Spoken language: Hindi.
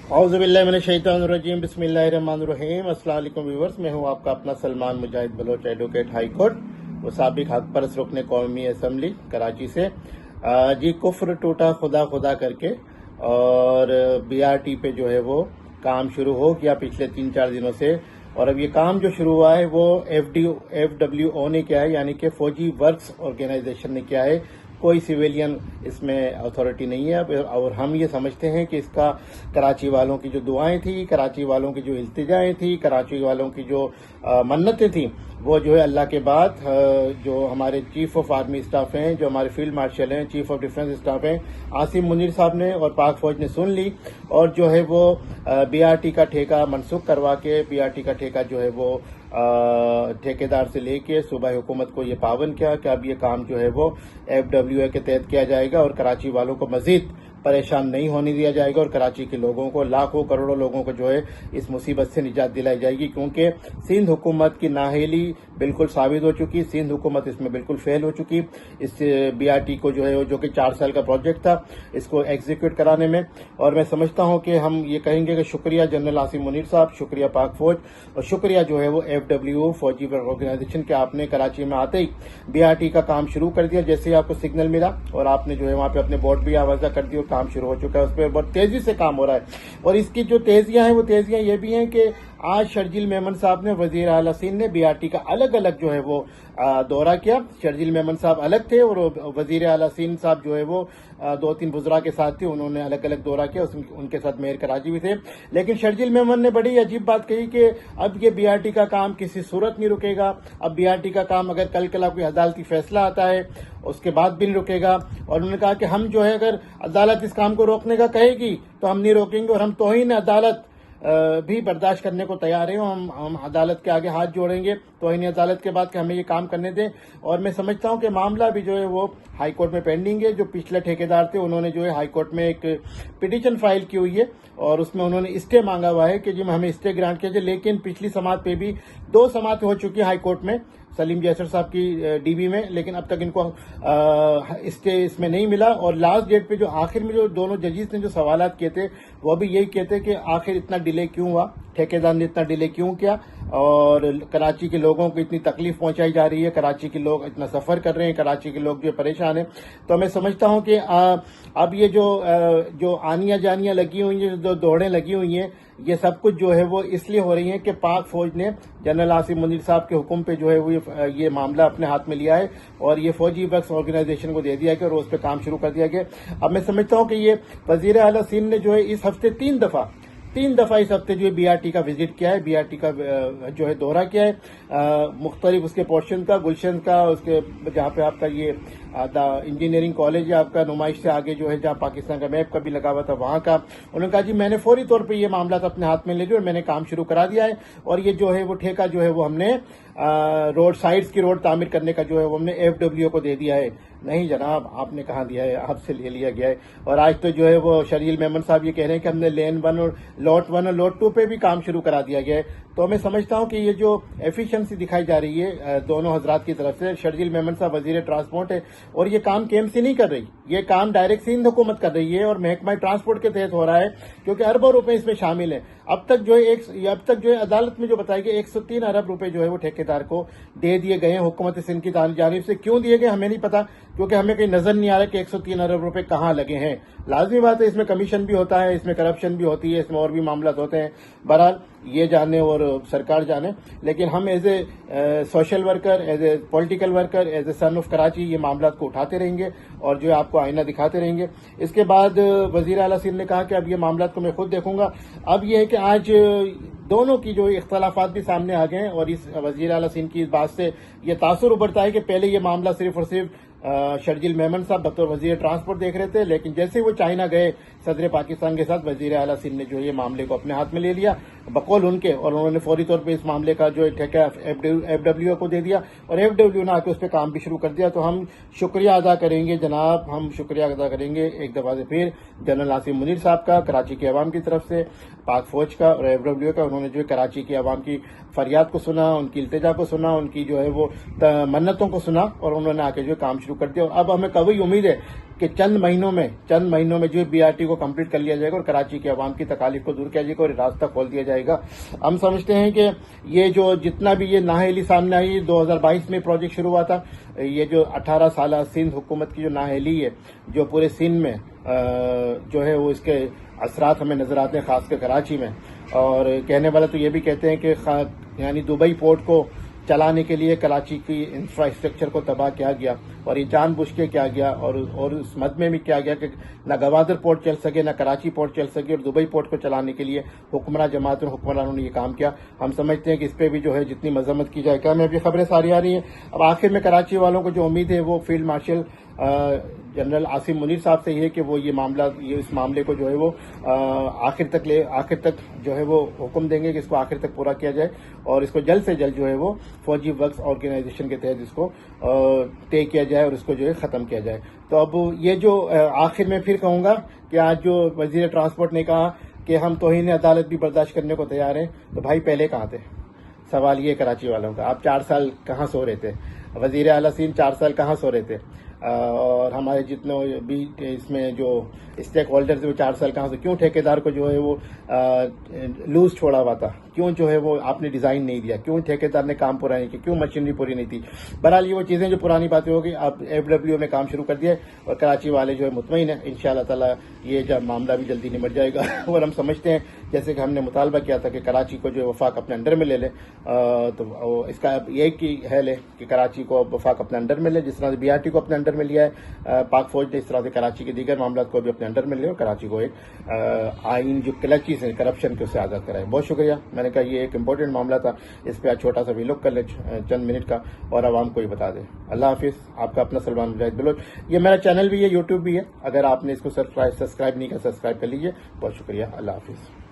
औज़ुबिल्लाहिमिनश्शैतानिर्रजीम बिस्मिल्लाहिर्रहमानिर्रहीम। अस्सलाम वालेकुम व्यूअर्स, मैं हूं आपका अपना सलमान मुजाहिद बलोच, एडवोकेट हाई कोर्ट व साबिक हक परस रुकने कौमी असम्बली कराची से। जी कुफ्र टूटा खुदा खुदा करके और BRT पे जो है वो काम शुरू हो गया पिछले 3-4 दिनों से। और अब ये काम जो शुरू हुआ है वो FWO ने किया है, यानी कि फौजी वर्क्स ऑर्गेनाइजेशन ने किया है। कोई सिविलियन इसमें अथॉरिटी नहीं है। और हम ये समझते हैं कि इसका कराची वालों की जो दुआएं थी, कराची वालों की जो इल्तिजाएं थी, कराची वालों की जो मन्नतें थी, वो जो है अल्लाह के बाद जो हमारे चीफ ऑफ आर्मी स्टाफ हैं, जो हमारे फील्ड मार्शल हैं, चीफ ऑफ डिफेंस स्टाफ हैं, आसिम मुनीर साहब ने और पाक फौज ने सुन ली और जो है वो BRT का ठेका मनसूख करवा के BRT का ठेका जो है वो ठेकेदार से लेके सूबाई हुकूमत को ये पाबंद किया कि अब ये काम जो है वो FWO के तहत किया जाएगा और कराची वालों को मजीद परेशान नहीं होने दिया जाएगा और कराची के लोगों को, लाखों करोड़ों लोगों को जो है इस मुसीबत से निजात दिलाई जाएगी। क्योंकि सिंध हुकूमत की नाअहली बिल्कुल साबित हो चुकी, सिंध हुकूमत इसमें बिल्कुल फेल हो चुकी। इस BRT को जो है जो कि 4 साल का प्रोजेक्ट था, इसको एग्जीक्यूट कराने में। और मैं समझता हूं कि हम ये कहेंगे कि शुक्रिया जनरल आसिम मुनीर साहब, शुक्रिया पाक फौज और शुक्रिया जो है वो FWO फौजी ऑर्गेनाइजेशन के आपने कराची में आते ही BRT का काम शुरू कर दिया। जैसे ही आपको सिग्नल मिला और आपने जो है वहां पे अपने बोर्ड भी आवाजा कर दी और काम शुरू हो चुका है। उस पर बहुत तेजी से काम हो रहा है और इसकी जो तेजियां हैं वो तेजियां ये भी हैं कि आज शर्जील मेमन साहब ने, वजीर आला सिंध ने BRT का अलग अलग जो है वो दौरा किया। शर्जील मेमन साहब अलग थे और वजीर आला सिंध साहब जो है वो 2-3 बुजुर्ग के साथ थे, उन्होंने अलग अलग दौरा किया। उनके साथ मेयर कराची भी थे। लेकिन शर्जील मेमन ने बड़ी अजीब बात कही कि अब ये BRT का काम किसी सूरत नहीं रुकेगा। अब BRT का काम अगर कल कोई अदालती फैसला आता है उसके बाद भी नहीं रुकेगा। और उन्होंने कहा कि हम जो है अगर अदालत इस काम को रोकने का कहेगी तो हम नहीं रोकेंगे और हम तौहीन अदालत भी बर्दाश्त करने को तैयार हैं। हम अदालत के आगे हाथ जोड़ेंगे तौहीन अदालत के बाद कि हमें ये काम करने दें। और मैं समझता हूं कि मामला भी जो है वो हाई कोर्ट में पेंडिंग है। जो पिछले ठेकेदार थे उन्होंने जो है हाई कोर्ट में एक पिटीशन फाइल की हुई है और उसमें उन्होंने स्टे मांगा हुआ है कि जी हमें स्टे ग्रांट कीजिए। लेकिन पिछली समाअत पे भी 2 समाअत हो चुकी है हाई कोर्ट में, सलीम जैसर साहब की DB में, लेकिन अब तक इनको स्टे इसमें नहीं मिला। और लास्ट डेट पे जो आखिर में जो दोनों जजेस ने जो सवालात किए थे वो भी यही कहते कि आखिर इतना डिले क्यों हुआ, ठेकेदार ने इतना डिले क्यों किया और कराची के लोगों को इतनी तकलीफ पहुंचाई जा रही है, कराची के लोग इतना सफर कर रहे हैं, कराची के लोग जो परेशान हैं। तो मैं समझता हूं कि अब ये जो आनियां जानियां लगी हुई हैं, जो दौड़ें लगी हुई हैं, ये सब कुछ जो है वो इसलिए हो रही है कि पाक फौज ने जनरल आसिम मुनीर साहब के हुक्म पे जो है वो ये मामला अपने हाथ में लिया है और ये फौजी वर्क्स ऑर्गेनाइजेशन को दे दिया है और उस पर काम शुरू कर दिया गया। अब मैं समझता हूं कि ये वजीर आला सिंध ने जो है इस हफ्ते 3 दफा इस हफ्ते जो है BRT का विजिट किया है, BRT का जो है दौरा किया है मुख्तलिफ उसके पोर्शन का, गुलशन का, उसके जहाँ पे आपका ये इंजीनियरिंग कॉलेज है आपका, नुमाइश से आगे जो है जहाँ पाकिस्तान का मैप का भी लगा हुआ था वहां का। उन्होंने कहा जी मैंने फौरी तौर पे ये मामला अपने हाथ में ले लिया और मैंने काम शुरू करा दिया है और ये जो है वो ठेका जो है वो हमने रोड साइड्स की रोड तामीर करने का जो है वो हमने FWO को दे दिया है। नहीं जनाब, आपने कहाँ दिया है, आपसे ले लिया गया है। और आज तो जो है वो शर्जील मेमन साहब ये कह रहे हैं कि हमने लेन 1 और लॉट 1 और लॉट 2 पे भी काम शुरू करा दिया गया है। तो मैं समझता हूं कि ये जो एफिशिएंसी दिखाई जा रही है दोनों हजरात की तरफ से, शर्जील मेमन साहब वजीर ट्रांसपोर्ट है और ये काम KMC नहीं कर रही, ये काम डायरेक्ट सिंध हुकूमत कर रही है और महकमा ट्रांसपोर्ट के तहत हो रहा है क्योंकि अरबों रुपए इसमें शामिल है। अब तक जो है अदालत में जो बताया गया 103 अरब रुपए जो है वो ठेकेदार को दे दिए गए हैं हुकूमत सिंध की जानिब से। क्यों दिए गए हमें नहीं पता क्योंकि हमें कहीं नजर नहीं आ रहा कि 103 अरब रुपए कहां लगे हैं। लाजमी बात है इसमें कमीशन भी होता है, इसमें करप्शन भी होती है, इसमें और भी मामला होते हैं। बहरहाल ये जाने और सरकार जाने, लेकिन हम as a social worker, as a political worker, as a son of Karachi ये मामला को उठाते रहेंगे और जो है आपको आईना दिखाते रहेंगे। इसके बाद वजीर आला सिंध ने कहा कि अब ये मामला को मैं खुद देखूंगा। अब ये है कि आज दोनों की जो इख्तलाफात भी सामने आ गए हैं और इस वजीर आला सिंध की इस बात से ये तासुर उभरता है कि पहले ये मामला सिर्फ और सिर्फ शर्जील मेमन साहब बतौर वजीर ट्रांसपोर्ट देख रहे थे, लेकिन जैसे वो चाइना गए सदर पाकिस्तान के साथ, वजीर आला सिंध ने जो ये मामले को अपने हाथ में ले लिया बकौल उनके और उन्होंने फौरी तौर पे इस मामले का जो ठेका FWO को दे दिया और FWO ने आके उस पर काम भी शुरू कर दिया। तो हम शुक्रिया अदा करेंगे जनाब, हम शुक्रिया अदा करेंगे एक दफा से फिर जनरल आसिम मुनीर साहब का, कराची के अवाम की तरफ से, पाक फौज का और FWO का। उन्होंने जो है कराची की अवाम की फरियाद को सुना, उनकी इल्तिजा को सुना, उनकी जो है वो मन्नतों को सुना और उन्होंने आके जो काम शुरू कर दिया। और अब हमें कभी उम्मीद है कि चंद महीनों में जो BRT को कंप्लीट कर लिया जाएगा और कराची के अवाम की तकालीफ को दूर किया जाएगा और रास्ता खोल दिया जाएगा। हम समझते हैं कि ये जो जितना भी ये नाअहली सामने आई, 2022 में प्रोजेक्ट शुरू हुआ था, ये जो 18 साल सिंध हुकूमत की जो नाअहली है, जो पूरे सिंध में जो है वो इसके असरात हमें नजर आते हैं, खासकर कराची में। और कहने वाले तो ये भी कहते हैं कि यानी दुबई पोर्ट को चलाने के लिए कराची की इंफ्रास्ट्रक्चर को तबाह किया गया और ये जानबूझ के किया गया और उस मद में भी किया गया कि न गवादर पोर्ट चल सके, न कराची पोर्ट चल सके, और दुबई पोर्ट को चलाने के लिए हुक्मरान जमात और हुक्मरानों ने ये काम किया। हम समझते हैं कि इस पर भी जो है जितनी मजम्मत की जाए। क्या में अभी खबरें सारी आ रही हैं। अब आखिर में कराची वालों को जो उम्मीद है वो field marshal general Asim Munir साहब से ये कि वो इस मामले को जो है वो आखिर तक जो है वो हुक्म देंगे कि इसको आखिर तक पूरा किया जाए और इसको जल्द से जल्द जो है वो फौजी वर्क्स ऑर्गेनाइजेशन के तहत इसको तय किया जाए और इसको जो है खत्म किया जाए। तो अब ये जो आखिर में फिर कहूंगा कि आज जो वजीर ट्रांसपोर्ट ने कहा कि हम तौहीन अदालत भी बर्दाश्त करने को तैयार हैं, तो भाई पहले कहाँ थे? सवाल ये कराची वालों का। आप 4 साल कहाँ सो रहे थे? वजीर आला सिंध 4 साल कहाँ सो रहे थे? और हमारे जितने भी इसमें जो स्टेक होल्डर्स वो 4 साल कहाँ से, क्यों ठेकेदार को जो है वो लूज छोड़ा हुआ था? क्यों जो है वो आपने डिजाइन नहीं दिया? क्यों ठेकेदार ने काम पूरा नहीं किया? क्यों मशीनरी पूरी नहीं थी? बहरहाल ये वो चीजें जो पुरानी बातें हो गई, अब FWO में काम शुरू कर दिया और कराची वाले जो है मुतमईन है इंशाअल्लाह ताला ये जब मामला भी जल्दी निमट जाएगा। और हम समझते हैं जैसे कि हमने मुतालबा किया था कि कराची को जो वफाक अपने अंडर में ले ले, तो इसका ये की है कि कराची को वफाक अपने अंडर में ले, जिस तरह से BRT को अपने अंडर में लिया है पाक फौज ने, इस तरह से कराची के दीगर मामला को भी अपने अंडर में ले और कराची को एक आइन जो क्लचिस है करप्शन के उससे आजाद कराए। बहुत शुक्रिया। मैंने कहा ये एक इम्पोर्टेंट मामला था, इस पर आज छोटा सा विलोक कर ले चंद मिनट का और आवाम को ही बता दें। अल्लाह हाफिज। आपका अपना सलमान मुजाहिद बलोच। ये मेरा चैनल भी है, यूट्यूब भी है, अगर आपने इसको सब्सक्राइब नहीं किया सब्सक्राइब कर लीजिए। बहुत शुक्रिया। अल्लाह हाफिज।